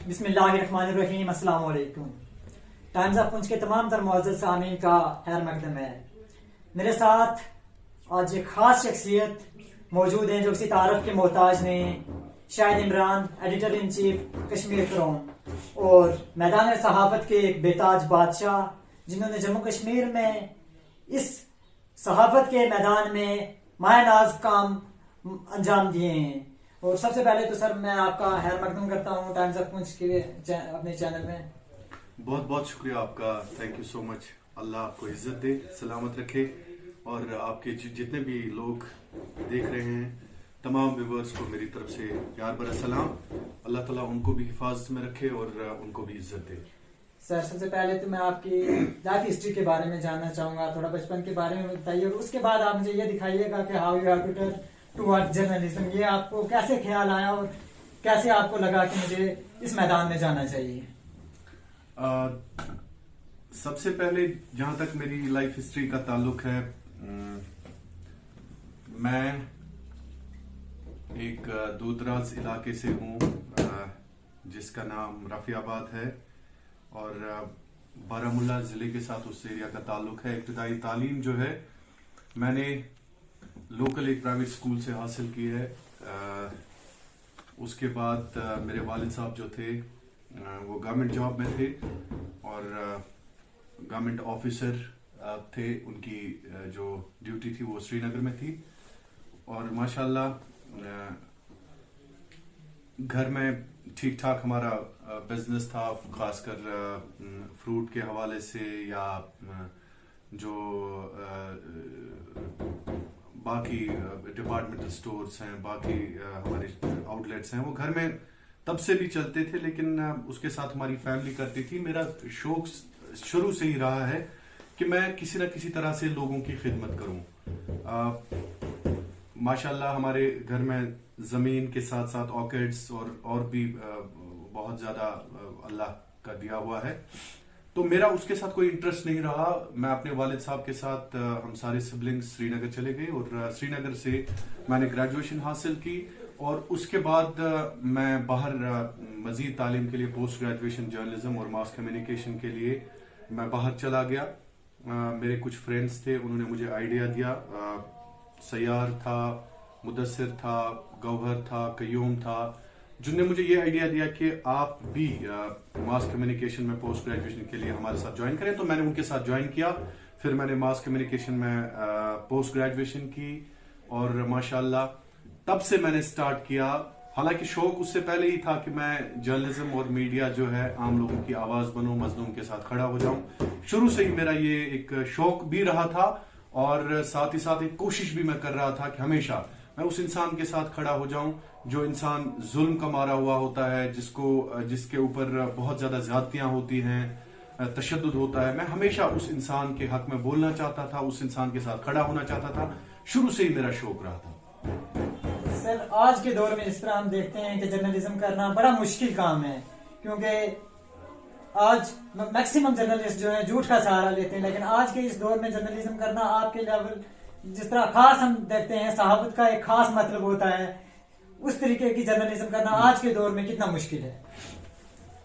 बिस्मिल्लाहिर्रहमानिर्रहीम, अस्सलाम वालेकुम। टाइम्स ऑफ पुंछ के तमाम तर मुअज़्ज़ज़ सामीन का खैर मकदम है। मेरे साथ आज एक खास शख्सियत मौजूद हैं जो किसी तारफ के मोहताज नहीं। Shahid Imran, editor in chief Kashmir Crown और मैदान सहाफत के एक बेताज बादशाह, जिन्होंने जम्मू कश्मीर में इस सहाफत के मैदान में मायनाज काम अंजाम दिए हैं। और सबसे पहले तो सर मैं आपका खैर मकदम करता हूँ टाइम्स ऑफ पुंछ के अपने चैनल में। बहुत बहुत शुक्रिया आपका, थैंक यू सो मच। अल्लाह आपको इज्जत दे, सलामत रखे और आपके जितने भी लोग देख रहे हैं तमाम व्यूवर्स को मेरी तरफ से प्यार भरा सलाम। अल्लाह ताला उनको भी हिफाजत में रखे और उनको भी इज्जत दे। सर सबसे पहले तो मैं आपकी लाइफ हिस्ट्री के बारे में जानना चाहूंगा, थोड़ा बचपन के बारे में बताइए और उसके बाद आप मुझे ये दिखाइएगा कि how you have to turn towards journalism. ये आपको कैसे ख्याल आया और कैसे आपको लगा कि मुझे इस मैदान में जाना चाहिए? सबसे पहले जहां तक मेरी लाइफ हिस्ट्री का ताल्लुक है, मैं एक दूरदराज इलाके से हूँ जिसका नाम रफियाबाद है और बारामूला जिले के साथ उस एरिया का ताल्लुक है। इब्तिदाई तालीम जो है मैंने लोकल एक प्राइवेट स्कूल से हासिल की है। उसके बाद मेरे वालिद साहब जो थे वो गवर्नमेंट जॉब में थे और गवर्नमेंट ऑफिसर थे। उनकी जो ड्यूटी थी वो श्रीनगर में थी और माशाल्लाह घर में ठीक ठाक हमारा बिजनेस था, खासकर फ्रूट के हवाले से या जो बाकी डिपार्टमेंटल स्टोर्स हैं, बाकी हमारे आउटलेट्स हैं, वो घर में तब से भी चलते थे, लेकिन उसके साथ हमारी फैमिली करती थी। मेरा शौक शुरू से ही रहा है कि मैं किसी न किसी तरह से लोगों की खिदमत करूं। माशाल्लाह हमारे घर में जमीन के साथ साथ ऑर्किड्स और भी बहुत ज्यादा अल्लाह का दिया हुआ है, तो मेरा उसके साथ कोई इंटरेस्ट नहीं रहा। मैं अपने वालिद साहब के साथ हम सारे सिबलिंग्स श्रीनगर चले गए और श्रीनगर से मैंने ग्रेजुएशन हासिल की और उसके बाद मैं बाहर मजीद तालीम के लिए पोस्ट ग्रेजुएशन जर्नलिज्म और मास कम्युनिकेशन के लिए मैं बाहर चला गया। मेरे कुछ फ्रेंड्स थे, उन्होंने मुझे आइडिया दिया। सयार था, मुदस्सिर था, गौहर था, कयूम था, जिनने मुझे ये आइडिया दिया कि आप भी मास कम्युनिकेशन में पोस्ट ग्रेजुएशन के लिए हमारे साथ ज्वाइन करें। तो मैंने उनके साथ ज्वाइन किया। फिर मैंने मास कम्युनिकेशन में पोस्ट ग्रेजुएशन की और माशाल्लाह तब से मैंने स्टार्ट किया। हालांकि शौक उससे पहले ही था कि मैं जर्नलिज्म और मीडिया जो है आम लोगों की आवाज बनूं, मजलूम के साथ खड़ा हो जाऊं। शुरू से ही मेरा ये एक शौक भी रहा था और साथ ही साथ एक कोशिश भी मैं कर रहा था कि हमेशा मैं उस इंसान के साथ खड़ा हो जाऊं जो इंसान जुल्म का मारा हुआ होता है, जिसके ऊपर बहुत ज्यादा ज्यादतियां होती हैं, तशद्दुद होता है। मैं हमेशा उस इंसान के हक में बोलना चाहता था, उस इंसान के साथ खड़ा होना चाहता था। शुरू से ही मेरा शौक रहा था। सर आज के दौर में जिस तरह हम देखते हैं कि जर्नलिज्म करना बड़ा मुश्किल काम है, क्योंकि आज मैक्सिमम जर्नलिस्ट जो है झूठ का सहारा लेते हैं, लेकिन आज के इस दौर में जर्नलिज्म करना आपके लेवल जिस तरह खास हम देखते हैं सहाफत का एक खास मतलब होता है, उस तरीके की जर्नलिज्म करना आज के दौर में कितना मुश्किल है?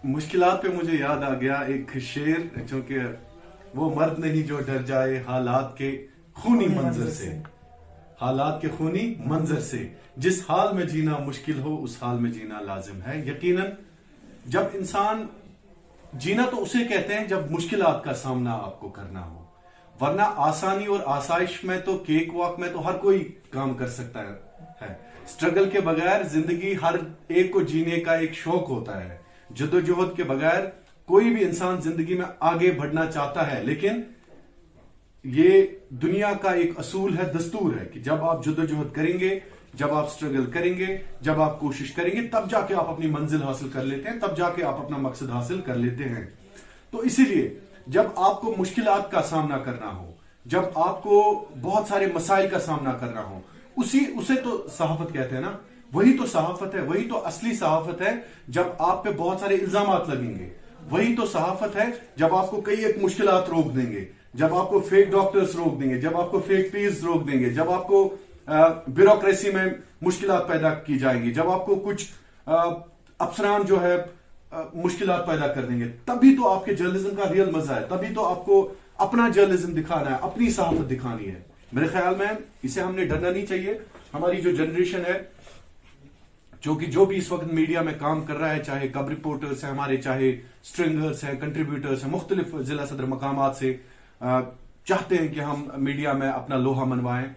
मुश्किलात पे मुझे याद आ गया एक शेर, क्योंकि वो मर्द नहीं जो डर जाए हालात के खूनी मंजर से, हालात के खूनी मंजर से, जिस हाल में जीना मुश्किल हो उस हाल में जीना लाजिम है। यकीनन जब इंसान जीना तो उसे कहते हैं जब मुश्किलात का सामना आपको करना हो, वरना आसानी और आसाइश में तो केक वॉक में तो हर कोई काम कर सकता है। स्ट्रगल के बगैर जिंदगी हर एक को जीने का एक शौक होता है। जद्दोजहद के बगैर कोई भी इंसान जिंदगी में आगे बढ़ना चाहता है, लेकिन ये दुनिया का एक असूल है, दस्तूर है कि जब आप जद्दोजहद करेंगे, जब आप स्ट्रगल करेंगे, जब आप कोशिश करेंगे, तब जाके आप अपनी मंजिल हासिल कर लेते हैं, तब जाके आप अपना मकसद हासिल कर लेते हैं। तो इसीलिए जब आपको मुश्किलात का सामना करना हो, जब आपको बहुत सारे मसाइल का सामना करना हो, उसे तो सहाफत कहते हैं ना। वही तो सहाफत है, वही तो असली सहाफत है। जब आप पे बहुत सारे इल्जामात लगेंगे, वही तो सहाफत है। जब आपको कई एक मुश्किलात रोक देंगे, जब आपको फेक डॉक्टर्स रोक देंगे, जब आपको फेक पीस रोक देंगे, जब आपको ब्यूरोक्रेसी में मुश्किलात पैदा की जाएंगी, जब आपको कुछ अफसरान जो है मुश्किलात पैदा कर देंगे। तभी तो आपके जर्नलिज्म का रियल मजा है, तभी तो आपको अपना जर्नलिज्म दिखाना है, अपनी सहाफत दिखानी है। मेरे ख्याल में इसे हमने डरना नहीं चाहिए। हमारी जो जनरेशन है, जो भी इस वक्त मीडिया में काम कर रहा है, चाहे कब रिपोर्टर्स हैं हमारे, चाहे स्ट्रिंगर्स हैं, कंट्रीब्यूटर्स हैं, मुख्तलिफ जिला सदर मकामात से चाहते हैं कि हम मीडिया में अपना लोहा मनवाएं।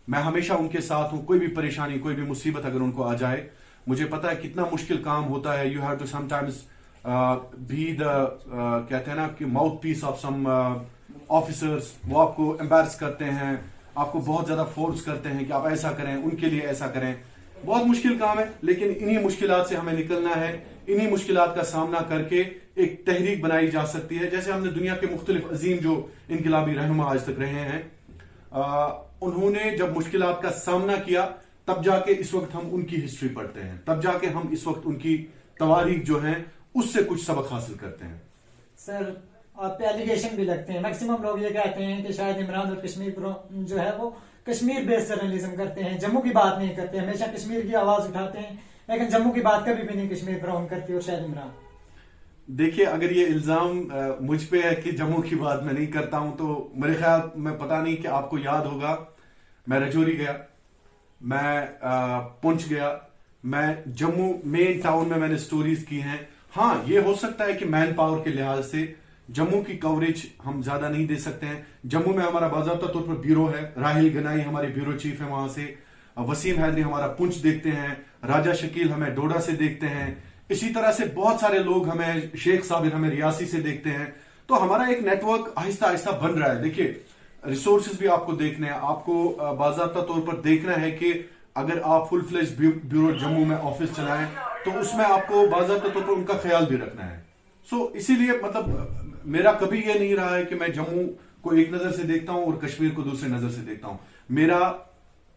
मैं हमेशा उनके साथ हूं। कोई भी परेशानी, कोई भी मुसीबत अगर उनको आ जाए, मुझे पता है कितना मुश्किल काम होता है। You have to sometimes be the कहते हैं ना कि mouthpiece of some officers. वो आपको एम्बैरस करते हैं, आपको बहुत ज्यादा फोर्स करते हैं कि आप ऐसा करें, उनके लिए ऐसा करें। बहुत मुश्किल काम है, लेकिन इन्हीं मुश्किलात से हमें निकलना है। इन्हीं मुश्किलात का सामना करके एक तहरीक बनाई जा सकती है। जैसे हमने दुनिया के मुख्तलिफ अजीम जो इनकलाबी रहनुमा आज तक रहे हैं, उन्होंने जब मुश्किलात का सामना किया, तब जाके इस वक्त हम उनकी हिस्ट्री पढ़ते हैं, तब जाके हम इस वक्त उनकी तवारीख जो है उससे कुछ सबक हासिल करते हैं। सर, आप पे एलिगेशन भी लगते हैं। मैक्सिमम लोग ये कहते हैं कि शायद इमरान और कश्मीर जो है वो कश्मीर बेस्ड जर्नलिज्म करते हैं, जम्मू की बात नहीं करते, हमेशा कश्मीर की आवाज उठाते हैं, लेकिन जम्मू की बात कभी भी नहीं कश्मीर ब्राउन करती और शायद इमरान। देखिए, अगर ये इल्जाम मुझ पे है कि जम्मू की बात मैं नहीं करता हूं, तो मेरे ख्याल में पता नहीं कि आपको याद होगा, मैं रजौरी गया, मैं पुंछ गया, मैं जम्मू मेन टाउन में मैंने स्टोरीज की हैं। हाँ, ये हो सकता है कि मैन पावर के लिहाज से जम्मू की कवरेज हम ज्यादा नहीं दे सकते हैं। जम्मू में हमारा बाज़ाब्ता तौर पर ब्यूरो है, राहिल गनाई हमारे ब्यूरो चीफ है वहां से, वसीम हैदरी हमारा पुंछ देखते हैं, राजा शकील हमें डोडा से देखते हैं, इसी तरह से बहुत सारे लोग हमें, शेख साबिर हमें रियासी से देखते हैं। तो हमारा एक नेटवर्क आहिस्ता आहिस्ता बन रहा है। देखिए, रिसोर्सेज भी आपको देखने हैं, आपको बाज़ाब्ता तौर पर देखना है कि अगर आप फुल फ्लेज ब्यूरो जम्मू में ऑफिस चलाएं तो उसमें आपको बाज़ाब्ता तौर पर उनका ख्याल भी रखना है। सो इसीलिए मतलब मेरा कभी ये नहीं रहा है कि मैं जम्मू को एक नजर से देखता हूं और कश्मीर को दूसरी नजर से देखता हूं। मेरा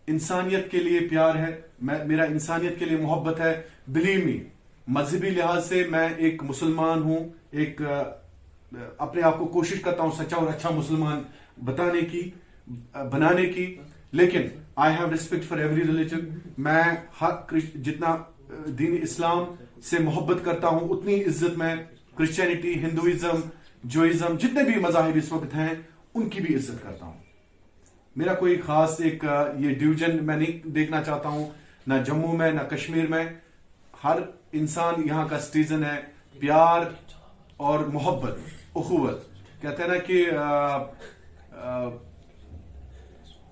इंसानियत के लिए प्यार है, मेरा इंसानियत के लिए मोहब्बत है। बिलीव मी, मजहबी लिहाज से मैं एक मुसलमान हूं, एक अपने आप को कोशिश करता हूं सच्चा और अच्छा मुसलमान बनाने की, लेकिन I have respect for every religion. मैं हर जितना दीन इस्लाम से मोहब्बत करता हूं, उतनी इज्जत मैं क्रिश्चियनिटी, हिंदुइज्म, जोइज्म, जितने भी मजाहिब इस वक्त हैं उनकी भी इज्जत करता हूं। मेरा कोई खास एक ये डिवीजन मैं नहीं देखना चाहता हूं, ना जम्मू में ना कश्मीर में। हर इंसान यहाँ का सिटीजन है। प्यार और मोहब्बत, उखुवत, कहते हैं ना कि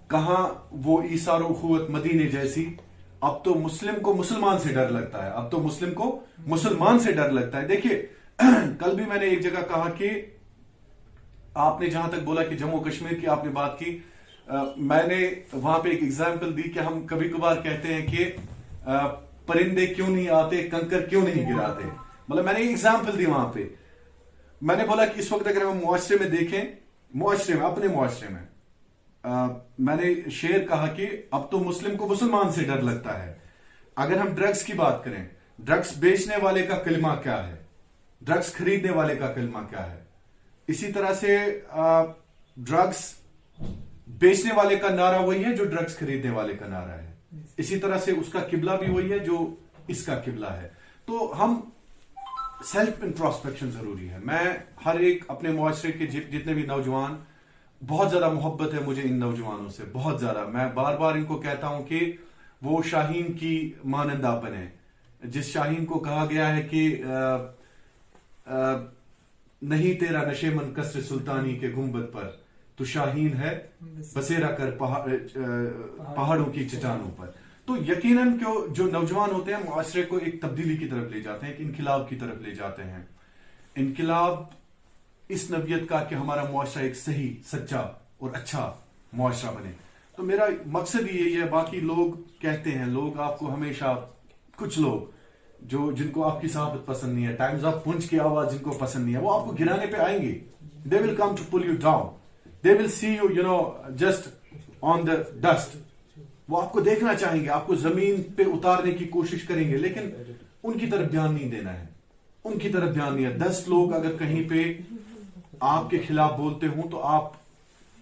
कहां वो ईसार उखुवत मदीने जैसी। अब तो मुस्लिम को मुसलमान से डर लगता है, अब तो मुस्लिम को मुसलमान से डर लगता है। देखिए, कल भी मैंने एक जगह कहा कि आपने जहां तक बोला कि जम्मू कश्मीर की आपने बात की, मैंने वहां पे एक एग्जाम्पल दी कि हम कभी कभार कहते हैं कि परिंदे क्यों नहीं आते, कंकर क्यों नहीं गिराते। मतलब मैंने एक एग्जाम्पल दी वहां पे। मैंने बोला कि इस वक्त अगर हम मुआशरे में देखें, मुआशरे में, अपने मुआशरे में, मैंने शेर कहा कि अब तो मुस्लिम को मुसलमान से डर लगता है। अगर हम ड्रग्स की बात करें, ड्रग्स बेचने वाले का कलमा क्या है, ड्रग्स खरीदने वाले का कलमा क्या है। इसी तरह से ड्रग्स बेचने वाले का नारा वही है जो ड्रग्स खरीदने वाले का नारा है। इसी तरह से उसका किबला भी वही है जो इसका किबला है। तो हम सेल्फ इंट्रोस्पेक्शन जरूरी है। मैं हर एक अपने मुआशरे के जितने भी नौजवान, बहुत ज्यादा मोहब्बत है मुझे इन नौजवानों से, बहुत ज्यादा। मैं बार बार इनको कहता हूं कि वो शाहीन की मानंदा बने। जिस शाहीन को कहा गया है कि नहीं तेरा नशे मन कसर सुल्तानी के गुंबद पर, तो शाहीन है बसेरा कर पहाड़ों की चट्टानों पर। तो यकीनन क्यों जो नौजवान होते हैं मुआशरे को एक तब्दीली की तरफ ले जाते हैं, एक इनकिलाब की तरफ ले जाते हैं। इनकिलाब इस नवियत का कि हमारा मुआशरा एक सही, सच्चा और अच्छा मुआशरा बने। तो मेरा मकसद ही यही है। बाकी लोग कहते हैं, लोग आपको हमेशा, कुछ लोग जिनको आपकी सहाबत पसंद नहीं है, टाइम्स ऑफ पुंछ की आवाज जिनको पसंद नहीं है, वो आपको गिराने पे आएंगे। They will come to pull you down, they will see you just on the dust. वो आपको देखना चाहेंगे, आपको जमीन पे उतारने की कोशिश करेंगे, लेकिन उनकी तरफ ध्यान नहीं देना है, उनकी तरफ ध्यान नहीं है। 10 लोग अगर कहीं पे आपके खिलाफ बोलते हो तो आप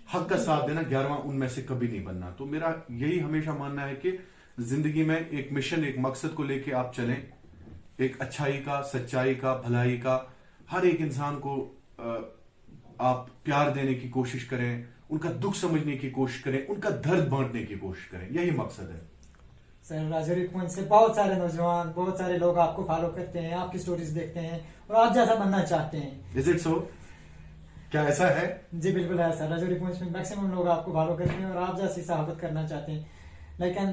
हक का साथ देना, 11वां उनमें से कभी नहीं बनना। तो मेरा यही हमेशा मानना है कि जिंदगी में एक मिशन, एक मकसद को लेके आप चलें। एक अच्छाई का, सच्चाई का, भलाई का, हर एक इंसान को आप प्यार देने की कोशिश करें, उनका दुख समझने की कोशिश करें, उनका दर्द बांटने की कोशिश करें, यही मकसद है। सर राजौरी पॉइंट से बहुत सारे नौजवान, बहुत सारे लोग आपको फॉलो करते हैं, आपकी स्टोरीज देखते हैं और आप जैसा बनना चाहते हैं। Is it so? क्या ऐसा है? जी बिल्कुल है सर। राजौरी पॉइंट में मैक्सिमम लोग आपको फॉलो करते हैं और आप जैसी सहाबत करना चाहते हैं। लेकिन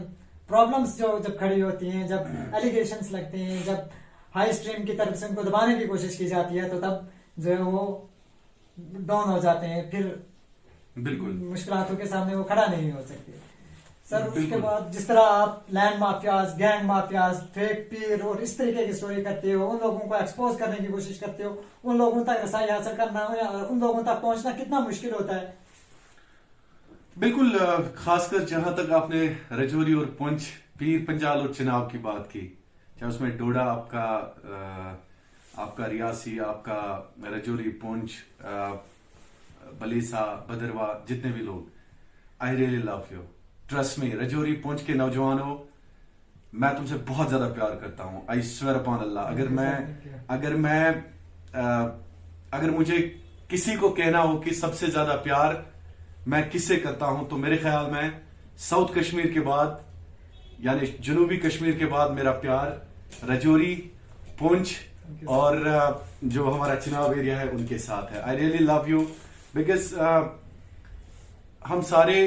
प्रॉब्लम्स जो जब खड़ी होती हैं, जब एलिगेशंस लगते हैं, जब हाई स्ट्रीम की तरफ से उनको दबाने की कोशिश की जाती है, तो तब जो है वो डाउन हो जाते हैं, फिर बिल्कुल मुश्किलातों के सामने वो खड़ा नहीं हो सकते। सर उसके बिल्कुल। बाद जिस तरह आप land mafias, gang mafias, fake पीर और इस तरीके की स्टोरी करते हो, उन लोगों को एक्सपोज करने की कोशिश करते हो, उन लोगों तक रसाई हासिल करना, उन लोगों तक पहुंचना कितना मुश्किल होता है? बिल्कुल, खासकर जहां तक आपने रजौरी और पुंछ, पीर पंजाल और चिनाब की बात की, चाहे उसमें डोडा आपका रियासी, आपका रजौरी, पुंछ, बलेसा, भदरवा, जितने भी लोग, I really love you. Trust me, Rajouri Poonch के नौजवानों, मैं तुमसे बहुत ज्यादा प्यार करता हूं। आई स्वेयर अपॉन अल्लाह, अगर मुझे किसी को कहना हो कि सबसे ज्यादा प्यार मैं किससे करता हूं, तो मेरे ख्याल में साउथ कश्मीर के बाद, यानी जनूबी कश्मीर के बाद मेरा प्यार रजौरी, पुंछ और जो हमारा चिनाब एरिया है उनके साथ है। I really love you because हम सारे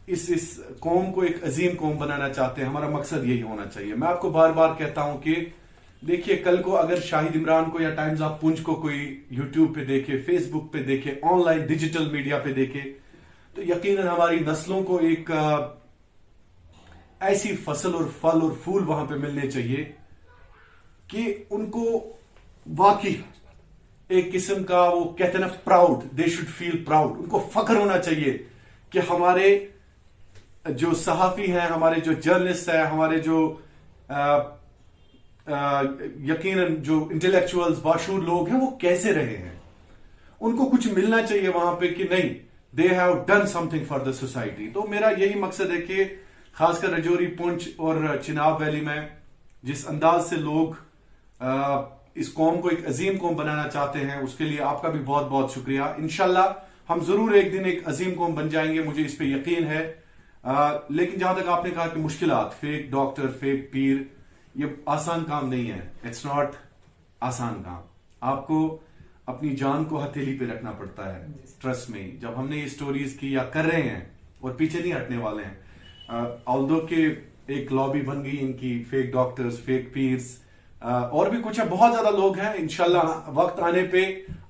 इस कौम को एक अजीम कौम बनाना चाहते हैं। हमारा मकसद यही होना चाहिए। मैं आपको बार बार कहता हूं कि देखिए, कल को अगर शाहिद इमरान को या टाइम्स ऑफ पुंछ को कोई यूट्यूब पे देखे, फेसबुक पे देखे, ऑनलाइन डिजिटल मीडिया पे देखे, तो यकीनन हमारी नस्लों को एक ऐसी फसल और फल और फूल वहां पे मिलने चाहिए कि उनको वाकई एक किस्म का, वो कहते हैं ना, proud, they should feel proud, उनको फख्र होना चाहिए कि हमारे जो सहाफी हैं, हमारे जो जर्नलिस्ट हैं, हमारे जो यकीनन जो इंटेलेक्चुअल्स, बाशूर लोग हैं, वो कैसे रहे हैं। उनको कुछ मिलना चाहिए वहां पे कि नहीं, they have done something for the society. तो मेरा यही मकसद है कि खासकर रजौरी, पुंछ और चिनाब वैली में जिस अंदाज से लोग इस कौम को एक अजीम कौम बनाना चाहते हैं, उसके लिए आपका भी बहुत बहुत शुक्रिया। इंशाल्लाह हम जरूर एक दिन एक अजीम कौम बन जाएंगे, मुझे इस पे यकीन है। लेकिन जहां तक आपने कहा कि मुश्किलात, फेक डॉक्टर, फेक पीर, ये आसान काम नहीं है। इट्स नॉट आसान काम। आपको अपनी जान को हथेली पे रखना पड़ता है। ट्रस्ट में, जब हमने ये स्टोरीज की या कर रहे हैं और पीछे नहीं हटने वाले हैं। ऑल्दो के एक लॉबी बन गई इनकी, फेक डॉक्टर्स, फेक पीर्स, और भी कुछ है, बहुत ज्यादा लोग हैं। इंशाल्लाह वक्त आने पे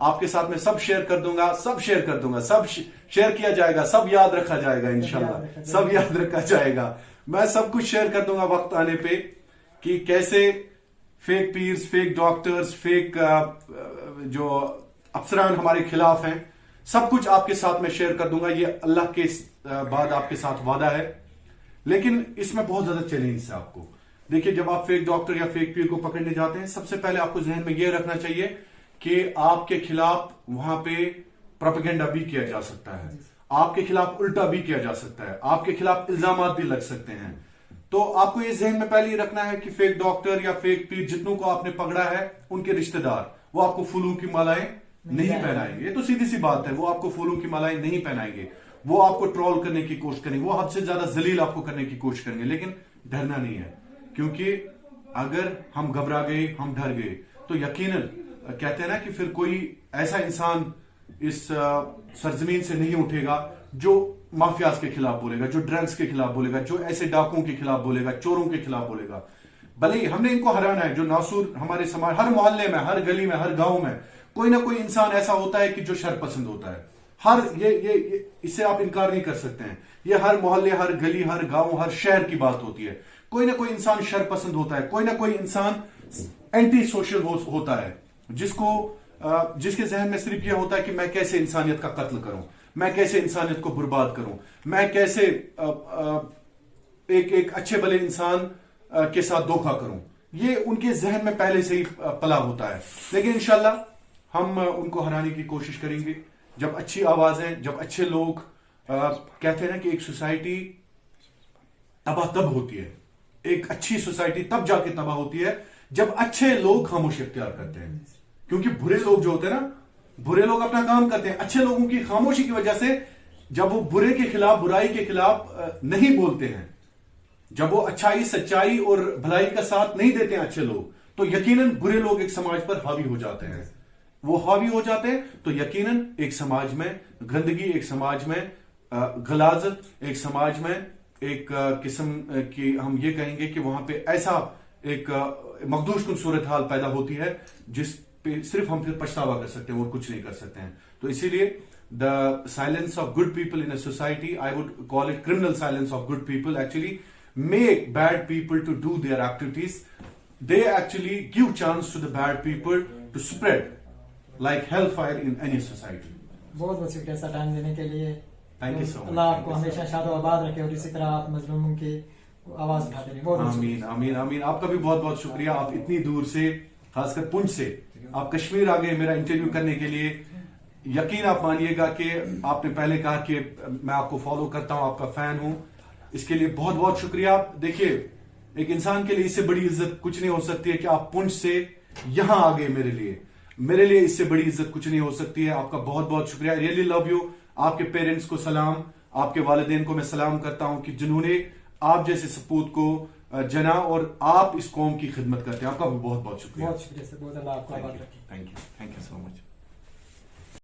आपके साथ में सब शेयर कर दूंगा, सब शेयर किया जाएगा, सब याद रखा जाएगा। इंशाल्लाह सब याद रखा जाएगा। मैं सब कुछ शेयर कर दूंगा वक्त आने पे कि कैसे fake pirs, fake doctors, fake जो अफसरान हमारे खिलाफ हैं, सब कुछ आपके साथ में शेयर कर दूंगा। ये अल्लाह के बाद आपके साथ वादा है। लेकिन इसमें बहुत ज्यादा चैलेंज है आपको। देखिए, जब आप फेक डॉक्टर या फेक पीर को पकड़ने जाते हैं, सबसे पहले आपको जहन में यह रखना चाहिए कि आपके खिलाफ वहां पे प्रोपेगेंडा भी किया जा सकता है, आपके खिलाफ उल्टा भी किया जा सकता है, आपके खिलाफ इल्जाम भी लग सकते हैं। तो आपको ये जहन में पहले ही रखना है कि फेक डॉक्टर या फेक पीर जितनों को आपने पकड़ा है, उनके रिश्तेदार वो आपको फूलों की मालाएं नहीं पहनाएंगे। ये तो सीधी सी बात है, वो आपको फूलों की मालाएं नहीं पहनाएंगे। वो आपको ट्रोल करने की कोशिश करेंगे, वो हद से ज्यादा जलील आपको करने की कोशिश करेंगे। लेकिन डरना नहीं है, क्योंकि अगर हम घबरा गए, हम डर गए, तो यकीनन कहते हैं ना कि फिर कोई ऐसा इंसान इस सरजमीन से नहीं उठेगा जो माफियाज के खिलाफ बोलेगा, जो ड्रग्स के खिलाफ बोलेगा, जो ऐसे डाकुओं के खिलाफ बोलेगा, चोरों के खिलाफ बोलेगा। भले ही हमने इनको हराना है। जो नासूर हमारे समाज, हर मोहल्ले में, हर गली में, हर गांव में कोई ना कोई इंसान ऐसा होता है कि जो शर पसंद होता है। ये इससे आप इनकार नहीं कर सकते हैं। ये हर मोहल्ले, हर गली, हर गांव, हर शहर की बात होती है। कोई ना कोई इंसान शर पसंद होता है, कोई ना कोई इंसान एंटी सोशल होता है, जिसके जहन में सिर्फ यह होता है कि मैं कैसे इंसानियत का कत्ल करूं, मैं कैसे इंसानियत को बर्बाद करूं, मैं कैसे एक अच्छे भले इंसान के साथ धोखा करूं। ये उनके जहन में पहले से ही पला होता है। लेकिन इंशाल्लाह हम उनको हराने की कोशिश करेंगे। जब अच्छी आवाजें, जब अच्छे लोग, कहते हैं ना कि एक सोसाइटी तबाह तब होती है, एक अच्छी सोसाइटी तब जाके तबाह होती है जब अच्छे लोग खामोशी इख्तियार करते हैं। क्योंकि बुरे लोग जो होते हैं ना, बुरे लोग अपना काम करते हैं, अच्छे लोगों की खामोशी की वजह से जब वो बुरे के खिलाफ, बुराई के खिलाफ नहीं बोलते हैं, जब वो अच्छाई, सच्चाई और भलाई का साथ नहीं देते हैं अच्छे लोग, तो यकीनन बुरे लोग एक समाज पर हावी हो जाते हैं। वो हावी हो जाते हैं तो यकीनन एक समाज में गंदगी, एक समाज में गलाजत, एक समाज में एक किस्म की, हम ये कहेंगे कि वहां पे ऐसा एक मखदूश कुन सूरत हाल पैदा होती है जिस पे सिर्फ हम फिर पछतावा कर सकते हैं और कुछ नहीं कर सकते हैं। तो इसीलिए the silence of good people in a society, I would call it criminal silence of good people, actually make bad people to do their activities. They actually give chance to the bad people to spread like hellfire in any society. बहुत बहुत शुक्रिया sir time देने के लिए। Thank you so much. अल्लाह आपको हमेशा शादो आबाद रखे और इसी तरह आप मजलूमों की आवाज उठाते रहे। बहुत आमीन आमीन आमीन। आपका भी बहुत बहुत शुक्रिया। आप इतनी दूर से, खासकर पुंछ से आप कश्मीर आ गए मेरा इंटरव्यू करने के लिए। यकीन आप मानिएगा कि आपने पहले कहा कि मैं आपको फॉलो करता हूं, आपका फैन हूं, इसके लिए बहुत बहुत शुक्रिया। देखिए, एक इंसान के लिए इससे बड़ी इज्जत कुछ नहीं हो सकती है कि आप पुंछ से यहां आ गए मेरे लिए इससे बड़ी इज्जत कुछ नहीं हो सकती है। आपका बहुत बहुत शुक्रिया। Really love you. आपके पेरेंट्स को सलाम, आपके वालिदैन को मैं सलाम करता हूं कि जिन्होंने आप जैसे सपूत को जना और आप इस कौम की खिदमत करते हैं। आपका भी बहुत बहुत शुक्रिया। बहुत शुक्रिया सर, बहुत अल्लाह आपको आबाद रखे। Thank you so much.